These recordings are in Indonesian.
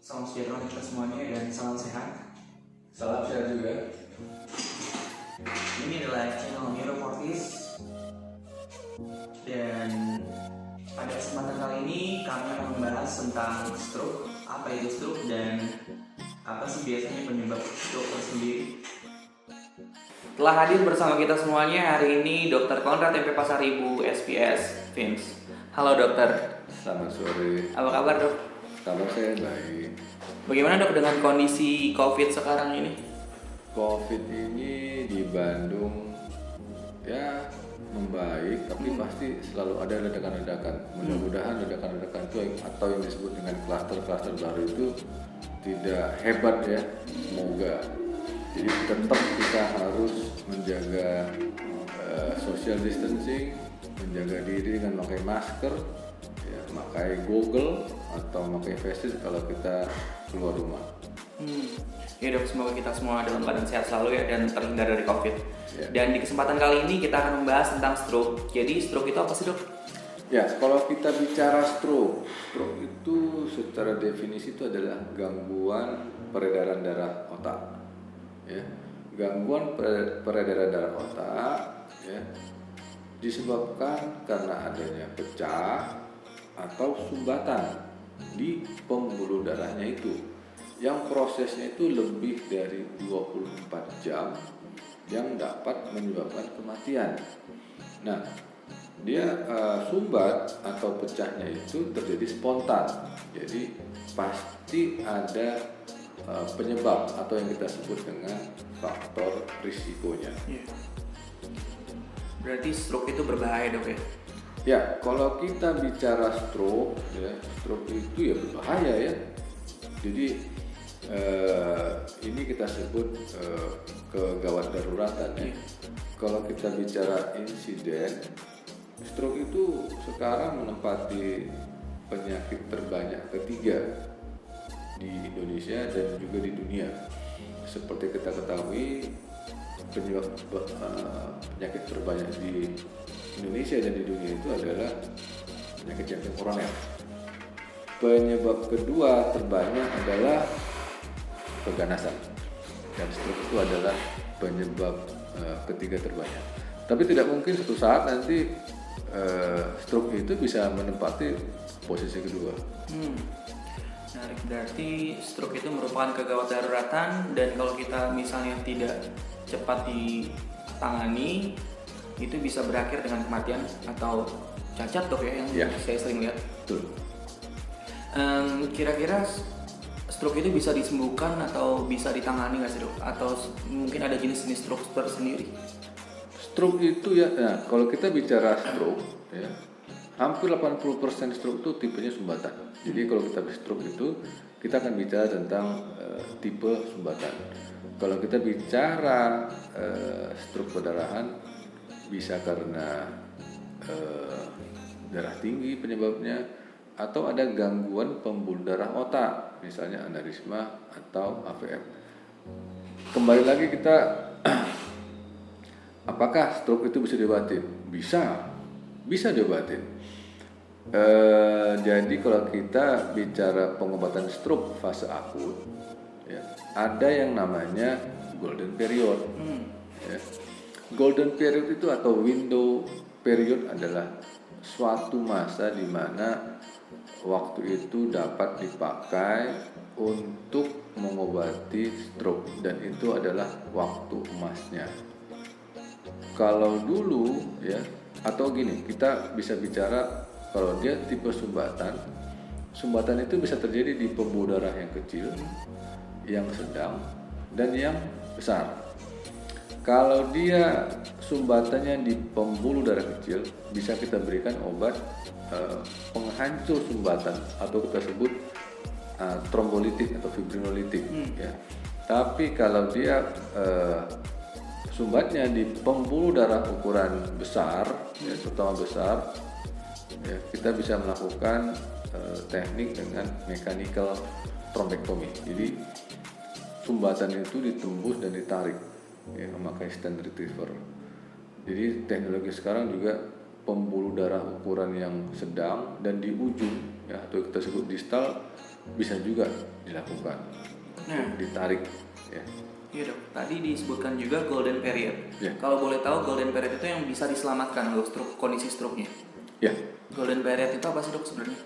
Salam sejahtera untuk kita semuanya dan salam sehat. Salam sehat juga. Ini adalah channel Neuro Fortis dan pada kesempatan kali ini kami akan membahas tentang stroke, apa itu stroke dan apa sih biasanya penyebab stroke tersendiri. Telah hadir bersama kita semuanya hari ini Dr. Konrad MP Pasaribu SPS FIMS. Halo dokter. Selamat sore. Apa kabar dok? Kabar saya baik. Bagaimana dok dengan kondisi COVID sekarang ini? Covid ini di Bandung ya membaik, tapi pasti selalu ada ledakan-ledakan. Mudah-mudahan ledakan-ledakan itu atau yang disebut dengan klaster-klaster baru itu tidak hebat ya, semoga. Jadi tetap kita harus menjaga social distancing, menjaga diri dengan memakai masker, ya, pakai goggle atau pakai face shield kalau kita keluar rumah. Ya dok, semoga kita semua dalam keadaan sehat selalu ya dan terhindar dari COVID. Ya. Dan di kesempatan kali ini kita akan membahas tentang stroke. Jadi stroke itu apa sih dok? Ya, kalau kita bicara stroke itu secara definisi itu adalah gangguan peredaran darah otak. Ya, gangguan peredaran darah otak ya, disebabkan karena adanya pecah atau sumbatan di pembuluh darahnya itu, yang prosesnya itu lebih dari 24 jam yang dapat menyebabkan kematian. Nah, dia sumbat atau pecahnya itu terjadi spontan, jadi pasti ada penyebab atau yang kita sebut dengan faktor risikonya. Berarti stroke itu berbahaya dok ya? Ya, kalau kita bicara stroke, ya, stroke itu ya berbahaya ya. Jadi ini kita sebut kegawat daruratan ya. Kalau kita bicara insiden, stroke itu sekarang menempati penyakit terbanyak ketiga di Indonesia dan juga di dunia. Seperti kita ketahui, penyakit terbanyak di Indonesia dan di dunia itu adalah penyakit jantung koroner. Penyebab kedua terbanyak adalah keganasan, dan stroke itu adalah penyebab ketiga terbanyak. Tapi tidak mungkin suatu saat nanti stroke itu bisa menempati posisi kedua. Menarik, berarti stroke itu merupakan kegawat daruratan dan kalau kita misalnya tidak cepat ditangani itu bisa berakhir dengan kematian atau cacat dok ya, yang saya sering lihat. Betul. Kira-kira stroke itu bisa disembuhkan atau bisa ditangani nggak sih dok? Atau mungkin ada jenis-jenis stroke tersendiri? Stroke itu ya, nah, kalau kita bicara stroke ya, hampir 80% stroke itu tipenya sumbatan. Jadi kalau kita stroke itu kita akan bicara tentang tipe sumbatan. Kalau kita bicara stroke perdarahan, bisa karena darah tinggi penyebabnya, atau ada gangguan pembuluh darah otak, misalnya aneurisma atau AVM. Kembali lagi kita, apakah stroke itu bisa diobatin? Bisa diobatin. Jadi kalau kita bicara pengobatan stroke fase akut, ya, ada yang namanya golden period. Ya. Golden period itu atau window period adalah suatu masa di mana waktu itu dapat dipakai untuk mengobati stroke, dan itu adalah waktu emasnya. Kalau dulu ya, atau gini, kita bisa bicara kalau dia tipe sumbatan itu bisa terjadi di pembuluh darah yang kecil, yang sedang, dan yang besar. Kalau dia sumbatannya di pembuluh darah kecil, bisa kita berikan obat penghancur sumbatan atau kita sebut trombolitik atau fibrinolitik. Ya. Tapi kalau dia sumbatnya di pembuluh darah ukuran besar, ya, terutama besar, ya, kita bisa melakukan teknik dengan mechanical thrombectomy. Jadi sumbatan itu ditembus dan ditarik, ya, memakai stent retriever. Jadi teknologi sekarang juga pembuluh darah ukuran yang sedang dan di ujung, ya, atau kita sebut distal, bisa juga dilakukan, Nah, ditarik ya. iya dok. Tadi disebutkan juga golden period. Ya. Kalau boleh tahu golden period itu yang bisa diselamatkan untuk kondisi stroke-nya. Ya, Golden period itu apa sih dok sebenarnya?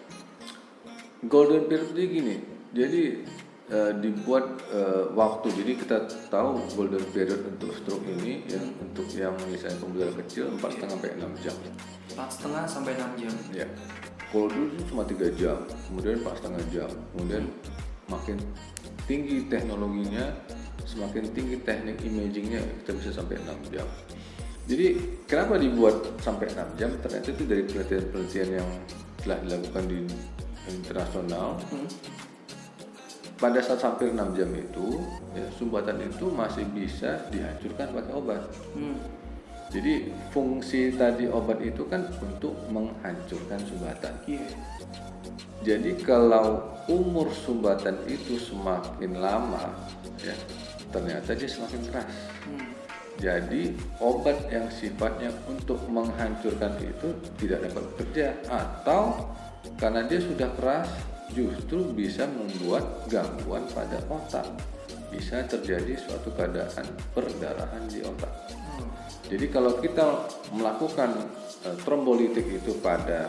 golden period ini gini, jadi dibuat waktu, jadi kita tahu golden period untuk stroke ini ya, untuk yang misalnya pembuluh darah kecil 4,5 sampai 6 jam. 4,5 sampai 6 jam. Ya, kalau dulu itu cuma 3 jam, kemudian 4,5 jam, kemudian makin tinggi teknologinya, semakin tinggi teknik imagingnya, kita bisa sampai 6 jam. Jadi kenapa dibuat sampai 6 jam? Ternyata itu dari penelitian-penelitian yang telah dilakukan di internasional. Pada saat sampai 6 jam itu, ya, sumbatan itu masih bisa dihancurkan pakai obat. Jadi fungsi tadi obat itu kan untuk menghancurkan sumbatan. Iya. Jadi kalau umur sumbatan itu semakin lama, ya, ternyata dia semakin keras. Jadi obat yang sifatnya untuk menghancurkan itu tidak dapat bekerja, atau karena dia sudah keras justru bisa membuat gangguan pada otak, bisa terjadi suatu keadaan perdarahan di otak. Jadi kalau kita melakukan trombolitik itu pada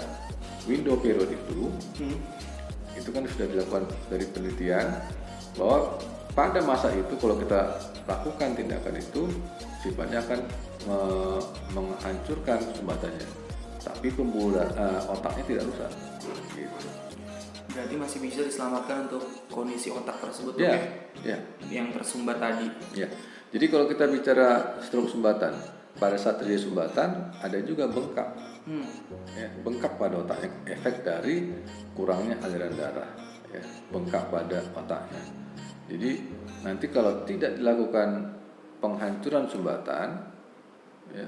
window period itu kan sudah dilakukan dari penelitian bahwa pada masa itu kalau kita lakukan tindakan itu sifatnya akan menghancurkan sumbatannya, tapi pembuluh otaknya tidak rusak. Gitu. Berarti masih bisa diselamatkan untuk kondisi otak tersebut, Ya, dok, ya, yang tersumbat tadi. ya. Jadi kalau kita bicara stroke sumbatan, pada saat terjadi sumbatan ada juga bengkak. Ya, bengkak pada otaknya, efek dari kurangnya aliran darah, ya, bengkak pada otaknya. Jadi nanti kalau tidak dilakukan penghancuran sumbatan, ya,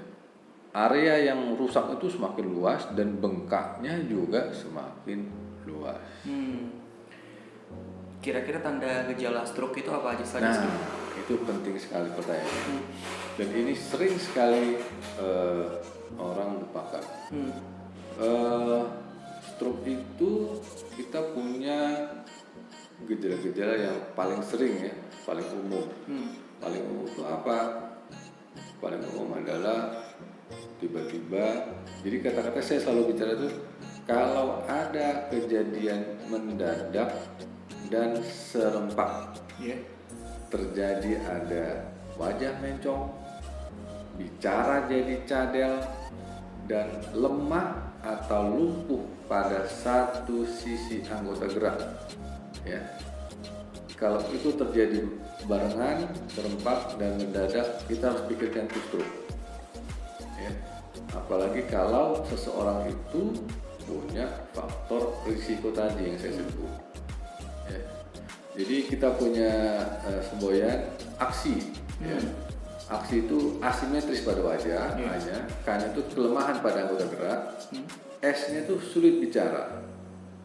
area yang rusak itu semakin luas dan bengkaknya juga semakin luas. Kira-kira tanda gejala stroke itu apa aja saja? Nah, itu penting sekali pertanyaannya. Dan ini sering sekali orang lupakan. Stroke itu kita punya gejala-gejala yang paling sering ya, paling umum. Paling umum itu apa? Paling umum adalah tiba-tiba. Jadi kata-kata saya selalu bicara itu kalau ada kejadian mendadak dan serempak, terjadi ada wajah mencong, bicara jadi cadel, dan lemah atau lumpuh pada satu sisi anggota gerak, ya. Kalau itu terjadi barengan, serempak dan mendadak, kita harus pikirkan itu stroke, ya. Apalagi kalau seseorang itu punya faktor risiko tadi yang saya sebut, ya. Jadi kita punya semboyan aksi, ya. Aksi itu asimetris pada wajah, hanya K-nya itu kelemahan pada anggota gerak, S-nya itu sulit bicara,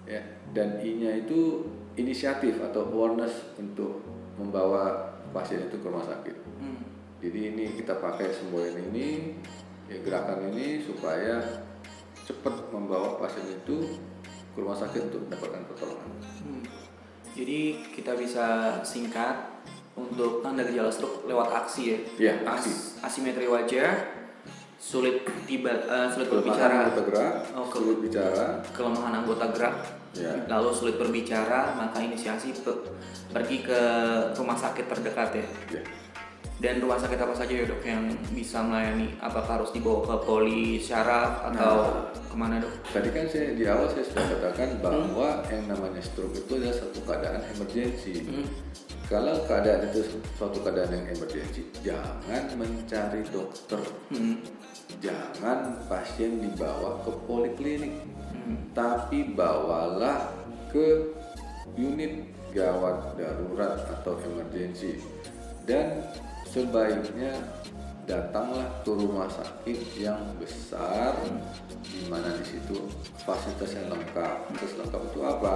ya, dan I-nya itu inisiatif atau awareness untuk membawa pasien itu ke rumah sakit. Jadi ini kita pakai semboyan ini, ya, gerakan ini supaya cepat membawa pasien itu ke rumah sakit untuk mendapatkan pertolongan. Jadi kita bisa singkat untuk tanda gejala stroke lewat aksi, ya. Ya, aksi. Asimetri wajah, sulit berbicara, anggota gerak, sulit bicara, kelemahan anggota gerak, ya. lalu sulit berbicara, maka inisiasi pergi ke rumah sakit terdekat, ya. Ya. Dan rumah sakit apa saja ya dok yang bisa melayani? Apakah harus dibawa ke poli syaraf atau kemana dok? Tadi kan di awal saya sudah katakan bahwa yang namanya stroke itu adalah satu keadaan emergensi. Kalau keadaan itu suatu keadaan yang emergensi, jangan mencari dokter, jangan pasien dibawa ke poliklinik, tapi bawalah ke unit gawat darurat atau emergensi, dan sebaiknya datanglah ke rumah sakit yang besar, di mana di situ fasilitasnya lengkap. Fasilitas lengkap itu apa?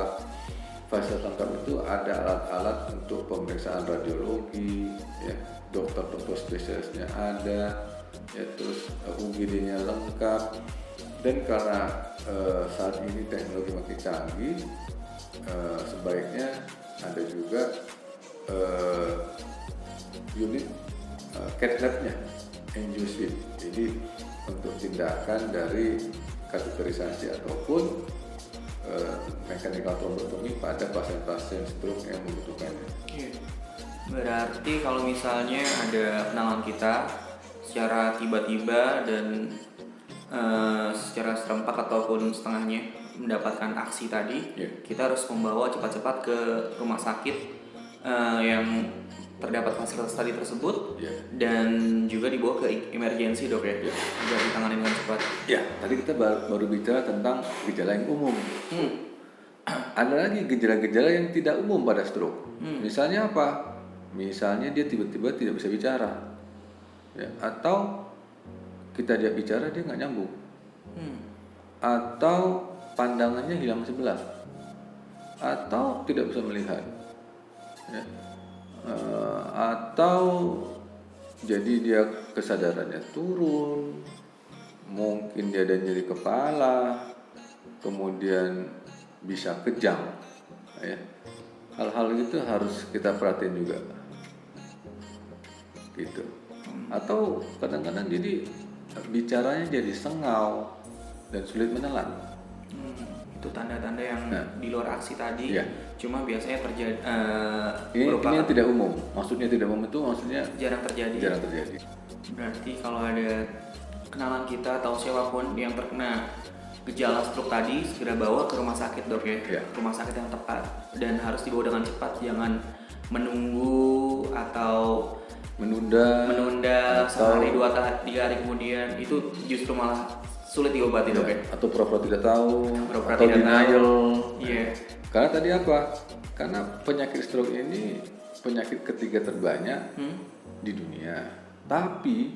Fasilitas lengkap itu ada alat-alat untuk pemeriksaan radiologi, ya, dokter-dokter spesialisnya ada, ya, terus UGD-nya lengkap. Dan karena saat ini teknologi makin canggih, sebaiknya ada juga unit cath lab-nya, NGC. Jadi untuk tindakan dari kateterisasi ataupun mechanical thrombectomy pada pasien-pasien stroke yang membutuhkannya. Berarti kalau misalnya ada kenalan kita secara tiba-tiba dan secara serempak ataupun setengahnya mendapatkan aksi tadi, kita harus membawa cepat-cepat ke rumah sakit yang terdapat fasilitas tadi tersebut, dan juga dibawa ke emergency, dok ya, agar ditangani dengan cepat. Ya, tadi kita baru bicara tentang gejala yang umum. Ada lagi gejala-gejala yang tidak umum pada stroke. Misalnya apa? Misalnya dia tiba-tiba tidak bisa bicara, ya, atau kita dia bicara dia nggak nyambung, atau pandangannya hilang sebelah, atau tidak bisa melihat, ya. Atau jadi dia kesadarannya turun, mungkin dia ada nyeri kepala, kemudian bisa kejang, ya. Hal-hal itu harus kita perhatiin juga, gitu. Atau kadang-kadang jadi bicaranya jadi sengau dan sulit menelan. Itu tanda-tanda yang di luar aksi tadi, cuma biasanya terjadi. Ini yang tidak umum. Maksudnya tidak umum itu maksudnya jarang terjadi. Berarti kalau ada kenalan kita atau siapapun yang terkena gejala stroke tadi, segera bawa ke rumah sakit, dok ya. Rumah sakit yang tepat, dan harus dibawa dengan cepat. Jangan menunggu atau menunda sehari 2-3 hari kemudian, itu justru malah sulit diobati, dok ya. Atau pura-pura tidak tahu, atau denial. Iya. Karena tadi apa? Karena penyakit stroke ini penyakit ketiga terbanyak di dunia. Tapi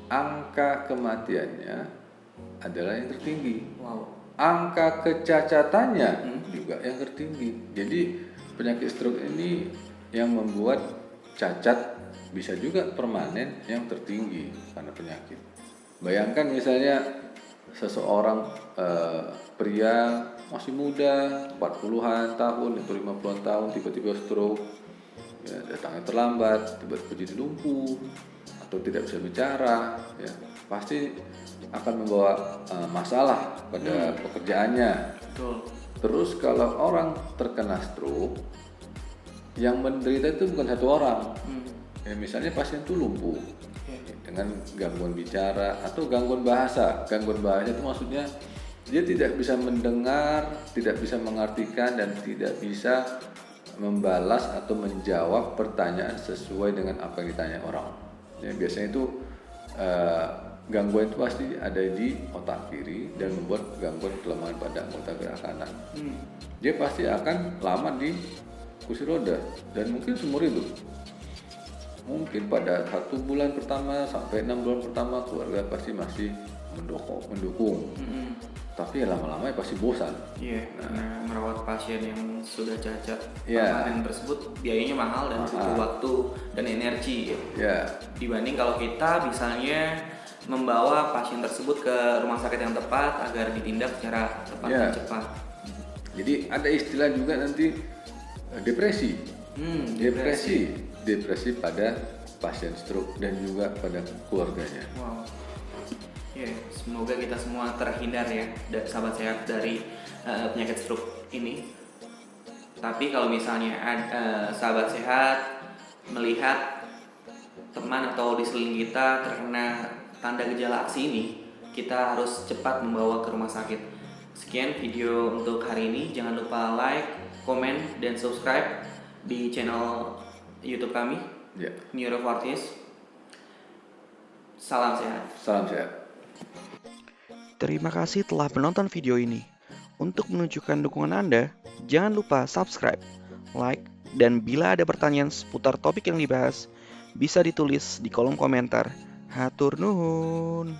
angka kematiannya adalah yang tertinggi. Angka kecacatannya juga yang tertinggi. Jadi penyakit stroke ini yang membuat cacat bisa juga permanen yang tertinggi karena penyakit. Bayangkan misalnya seseorang pria masih muda, 40-an tahun atau 50-an tahun, tiba-tiba stroke, ya, datangnya terlambat, tiba-tiba jadi lumpuh atau tidak bisa bicara, ya, pasti akan membawa masalah pada pekerjaannya. Terus kalau orang terkena stroke, yang menderita itu bukan satu orang. Ya, misalnya pasien itu lumpuh dengan gangguan bicara atau gangguan bahasa. Gangguan bahasa itu maksudnya dia tidak bisa mendengar, tidak bisa mengartikan, dan tidak bisa membalas atau menjawab pertanyaan sesuai dengan apa yang ditanya orang. Ya, biasanya itu gangguan itu pasti ada di otak kiri dan membuat gangguan kelemahan pada anggota gerak kanan. Dia pasti akan lama di kursi roda dan mungkin seumur hidup. Mungkin pada 1 bulan pertama sampai 6 bulan pertama keluarga pasti masih mendukung. Tapi lama-lama ya pasti bosan. Karena merawat pasien yang sudah cacat permanen tersebut biayanya mahal dan butuh waktu dan energi. Dibanding kalau kita misalnya membawa pasien tersebut ke rumah sakit yang tepat agar ditindak secara tepat dan cepat. Jadi ada istilah juga nanti depresi. Depresi pada pasien stroke dan juga pada keluarganya. Semoga kita semua terhindar ya, sahabat sehat, dari penyakit stroke ini. Tapi kalau misalnya sahabat sehat melihat teman atau di sekeliling kita terkena tanda gejala aksi ini, kita harus cepat membawa ke rumah sakit. Sekian video untuk hari ini. Jangan lupa like, komen, dan subscribe di channel YouTube kami, Neurofortis. Salam sehat. Salam sehat. Terima kasih telah menonton video ini. Untuk menunjukkan dukungan Anda, jangan lupa subscribe, like, dan bila ada pertanyaan seputar topik yang dibahas, bisa ditulis di kolom komentar. Hatur nuhun.